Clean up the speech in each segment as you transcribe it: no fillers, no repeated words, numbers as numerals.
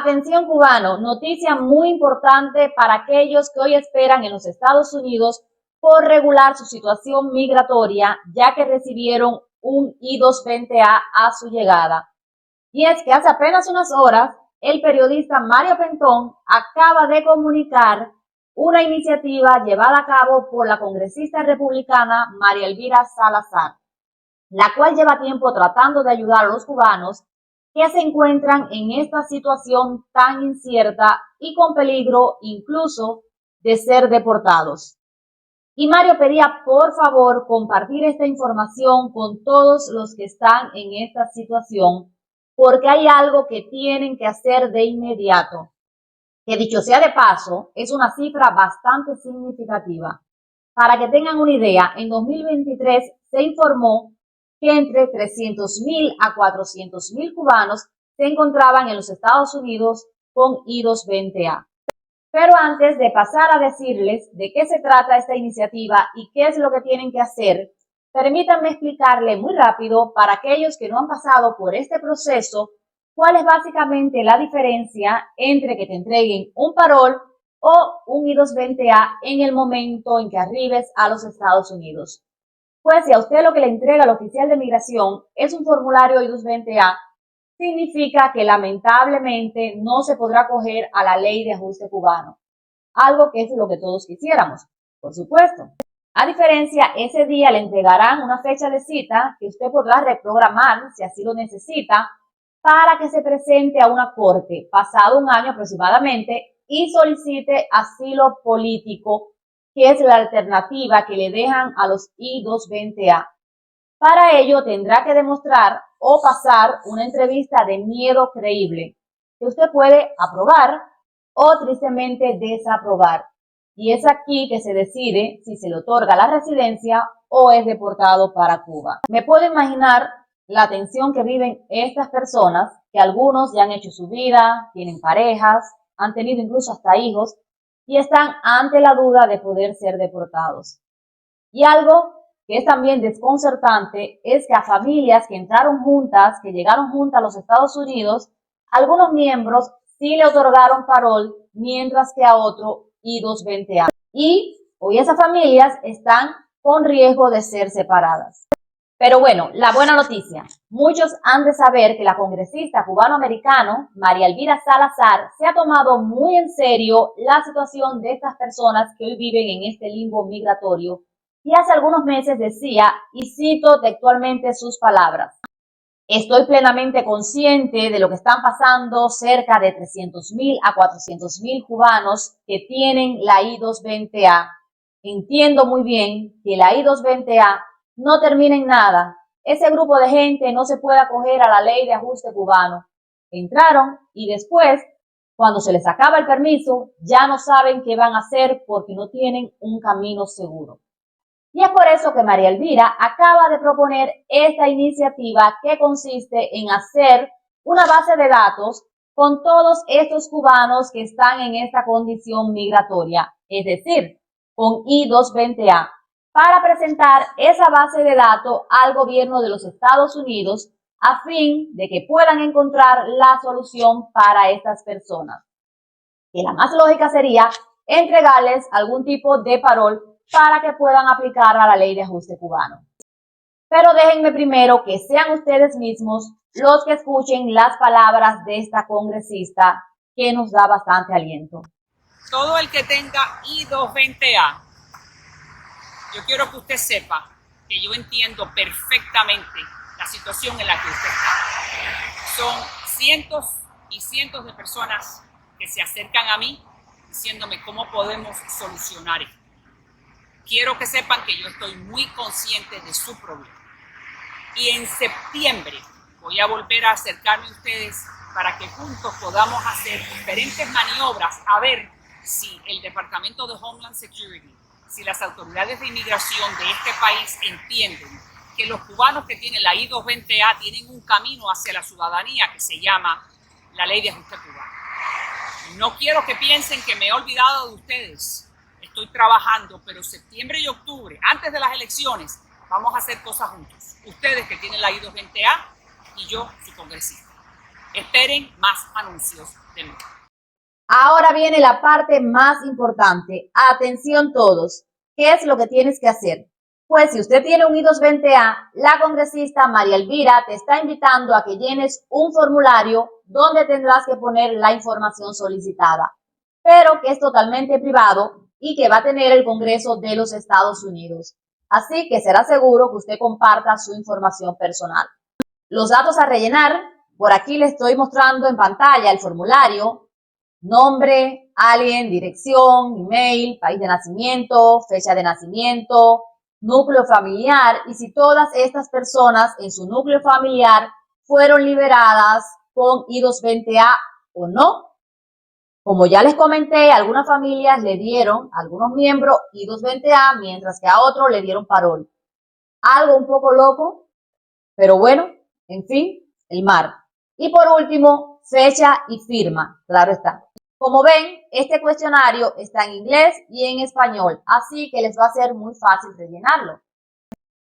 Atención cubano, noticia muy importante para aquellos que hoy esperan en los Estados Unidos por regular su situación migratoria, ya que recibieron un I-220A a su llegada. Y es que hace apenas unas horas, el periodista Mario Pentón acaba de comunicar una iniciativa llevada a cabo por la congresista republicana María Elvira Salazar, la cual lleva tiempo tratando de ayudar a los cubanos que se encuentran en esta situación tan incierta y con peligro incluso de ser deportados. Y Mario pedía por favor compartir esta información con todos los que están en esta situación, porque hay algo que tienen que hacer de inmediato, que dicho sea de paso, es una cifra bastante significativa. Para que tengan una idea, en 2023 se informó que entre 300,000 a 400,000 cubanos se encontraban en los Estados Unidos con I-220A. Pero antes de pasar a decirles de qué se trata esta iniciativa y qué es lo que tienen que hacer, permítanme explicarle muy rápido para aquellos que no han pasado por este proceso, cuál es básicamente la diferencia entre que te entreguen un parol o un I-220A en el momento en que arribes a los Estados Unidos. Pues si a usted lo que le entrega el oficial de migración es un formulario I-220A, significa que lamentablemente no se podrá acoger a la ley de ajuste cubano, algo que es lo que todos quisiéramos, por supuesto. A diferencia, ese día le entregarán una fecha de cita que usted podrá reprogramar si así lo necesita para que se presente a una corte pasado un año aproximadamente y solicite asilo político, que es la alternativa que le dejan a los I-220A. Para ello tendrá que demostrar o pasar una entrevista de miedo creíble, que usted puede aprobar o tristemente desaprobar. Y es aquí que se decide si se le otorga la residencia o es deportado para Cuba. Me puedo imaginar la tensión que viven estas personas, que algunos ya han hecho su vida, tienen parejas, han tenido incluso hasta hijos, y están ante la duda de poder ser deportados. Y algo que es también desconcertante es que a familias que entraron juntas, que llegaron juntas a los Estados Unidos, algunos miembros sí le otorgaron parol, mientras que a otro I-220A. Y hoy esas familias están con riesgo de ser separadas. Pero bueno, la buena noticia. Muchos han de saber que la congresista cubano-americano María Elvira Salazar se ha tomado muy en serio la situación de estas personas que hoy viven en este limbo migratorio. Y hace algunos meses decía, y cito textualmente sus palabras: estoy plenamente consciente de lo que están pasando cerca de 300,000 a 400,000 cubanos que tienen la I-220A. Entiendo muy bien que la I-220A no termina en nada. Ese grupo de gente no se puede acoger a la ley de ajuste cubano. Entraron y después, cuando se les acaba el permiso, ya no saben qué van a hacer porque no tienen un camino seguro. Y es por eso que María Elvira acaba de proponer esta iniciativa que consiste en hacer una base de datos con todos estos cubanos que están en esta condición migratoria, es decir, con I-220A, para presentar esa base de datos al gobierno de los Estados Unidos a fin de que puedan encontrar la solución para estas personas. Y la más lógica sería entregarles algún tipo de parol para que puedan aplicar a la ley de ajuste cubano. Pero déjenme primero que sean ustedes mismos los que escuchen las palabras de esta congresista, que nos da bastante aliento. Todo el que tenga I-220A, yo quiero que usted sepa que yo entiendo perfectamente la situación en la que usted está. Son cientos y cientos de personas que se acercan a mí diciéndome cómo podemos solucionar esto. Quiero que sepan que yo estoy muy consciente de su problema. Y en septiembre voy a volver a acercarme a ustedes para que juntos podamos hacer diferentes maniobras a ver si el Departamento de Homeland Security, si las autoridades de inmigración de este país entienden que los cubanos que tienen la I-220A tienen un camino hacia la ciudadanía que se llama la ley de ajuste cubano. No quiero que piensen que me he olvidado de ustedes. Estoy trabajando, pero septiembre y octubre, antes de las elecciones, vamos a hacer cosas juntos. Ustedes que tienen la I-220A y yo, su congresista. Esperen más anuncios de mí. Ahora viene la parte más importante. Atención todos. ¿Qué es lo que tienes que hacer? Pues si usted tiene un I-220A, la congresista María Elvira te está invitando a que llenes un formulario donde tendrás que poner la información solicitada, pero que es totalmente privado y que va a tener el Congreso de los Estados Unidos. Así que será seguro que usted comparta su información personal. Los datos a rellenar, por aquí le estoy mostrando en pantalla el formulario: nombre, alien, dirección, email, país de nacimiento, fecha de nacimiento, núcleo familiar y si todas estas personas en su núcleo familiar fueron liberadas con I-220A o no. Como ya les comenté, algunas familias le dieron a algunos miembros I-220A, mientras que a otros le dieron parol. Algo un poco loco, pero bueno, en fin, el mar. Y por último, fecha y firma, claro está. Como ven, este cuestionario está en inglés y en español, así que les va a ser muy fácil rellenarlo.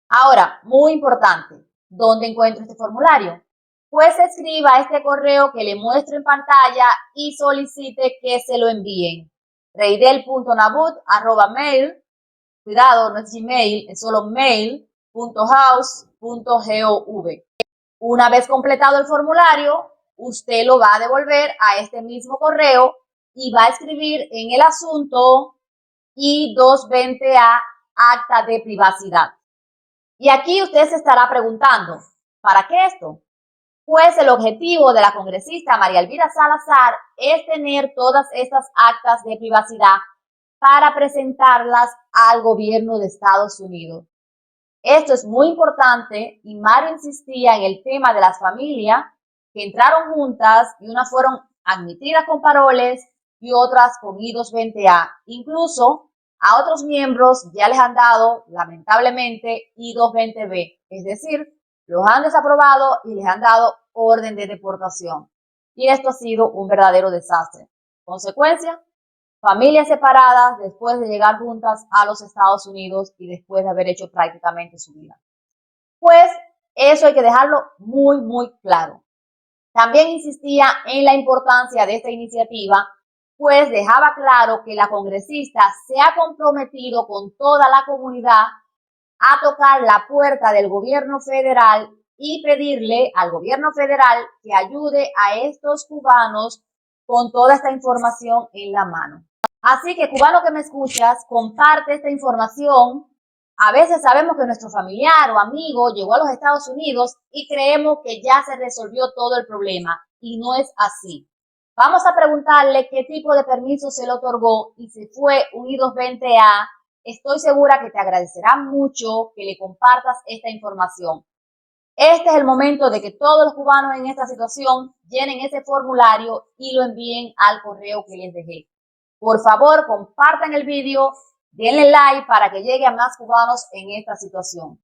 Ahora, muy importante, ¿dónde encuentro este formulario? Pues escriba este correo que le muestro en pantalla y solicite que se lo envíen. reidel.nabut@mail, cuidado, no es Gmail, es solo mail.house.gov. Una vez completado el formulario, usted lo va a devolver a este mismo correo y va a escribir en el asunto I-220A, acta de privacidad. Y aquí usted se estará preguntando, ¿para qué esto? Pues el objetivo de la congresista María Elvira Salazar es tener todas estas actas de privacidad para presentarlas al gobierno de Estados Unidos. Esto es muy importante y Mario insistía en el tema de las familias que entraron juntas y unas fueron admitidas con paroles y otras con I-220A. Incluso a otros miembros ya les han dado, lamentablemente, I-220B, es decir, los han desaprobado y les han dado orden de deportación. Y esto ha sido un verdadero desastre. Consecuencia: familias separadas después de llegar juntas a los Estados Unidos y después de haber hecho prácticamente su vida. Pues eso hay que dejarlo muy, muy claro. También insistía en la importancia de esta iniciativa, pues dejaba claro que la congresista se ha comprometido con toda la comunidad a tocar la puerta del gobierno federal y pedirle al gobierno federal que ayude a estos cubanos con toda esta información en la mano. Así que, cubano que me escuchas, comparte esta información. A veces sabemos que nuestro familiar o amigo llegó a los Estados Unidos y creemos que ya se resolvió todo el problema, y no es así. Vamos a preguntarle qué tipo de permiso se le otorgó y si fue un I-220A. Estoy segura que te agradecerá mucho que le compartas esta información. Este es el momento de que todos los cubanos en esta situación llenen ese formulario y lo envíen al correo que les dejé. Por favor, compartan el vídeo, denle like para que llegue a más cubanos en esta situación.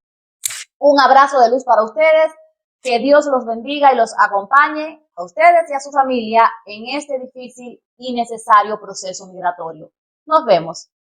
Un abrazo de luz para ustedes, que Dios los bendiga y los acompañe a ustedes y a su familia en este difícil y necesario proceso migratorio. Nos vemos.